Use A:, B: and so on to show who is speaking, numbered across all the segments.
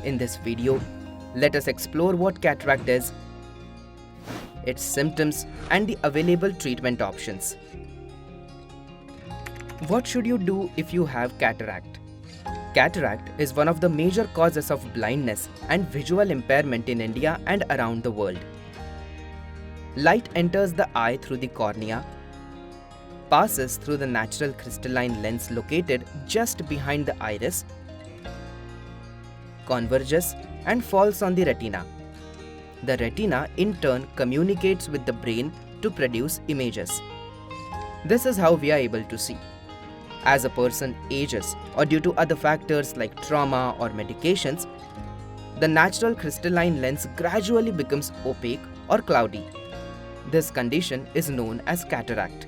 A: In this video, let us explore what cataract is, its symptoms, and the available treatment options. What should you do if you have cataract? Cataract is one of the major causes of blindness and visual impairment in India and around the world. Light enters the eye through the cornea, passes through the natural crystalline lens located just behind the iris, converges and falls on the retina. The retina in turn communicates with the brain to produce images. This is how we are able to see. As a person ages or due to other factors like trauma or medications, the natural crystalline lens gradually becomes opaque or cloudy. This condition is known as cataract.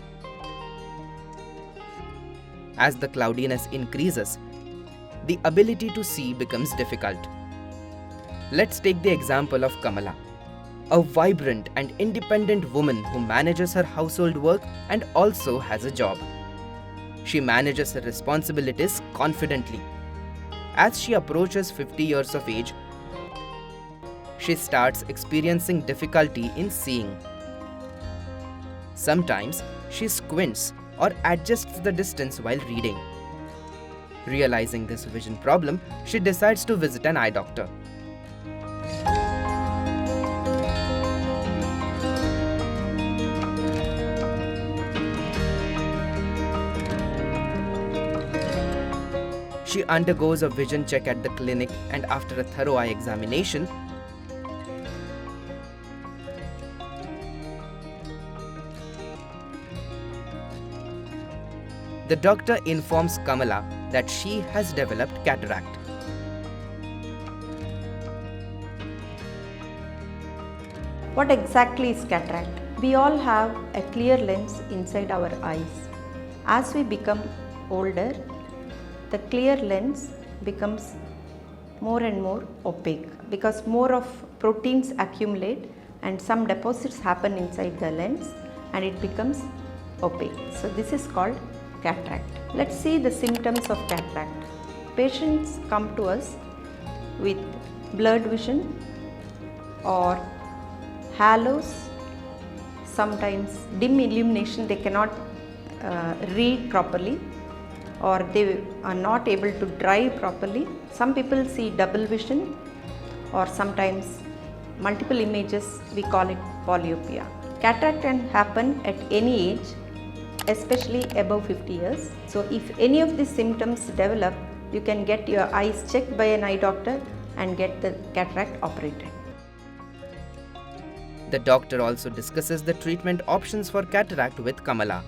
A: As the cloudiness increases, the ability to see becomes difficult. Let's take the example of Kamala, a vibrant and independent woman who manages her household work and also has a job. She manages her responsibilities confidently. As she approaches 50 years of age, she starts experiencing difficulty in seeing. Sometimes she squints or adjusts the distance while reading. Realizing this vision problem, she decides to visit an eye doctor. She undergoes a vision check at the clinic, and after a thorough eye examination, the doctor informs Kamala that she has developed cataract.
B: What exactly is cataract? We all have a clear lens inside our eyes. As we become older, the clear lens becomes more and more opaque because more of proteins accumulate and some deposits happen inside the lens and it becomes opaque. So this is called cataract. Let's see the symptoms of cataract. Patients come to us with blurred vision or halos, sometimes dim illumination, they cannot read properly or they are not able to drive properly. Some people see double vision or sometimes multiple images, we call it polyopia. Cataract can happen at any age, especially above 50 years. So if any of these symptoms develop, you can get your eyes checked by an eye doctor and get the cataract operated.
A: The doctor also discusses the treatment options for cataract with Kamala.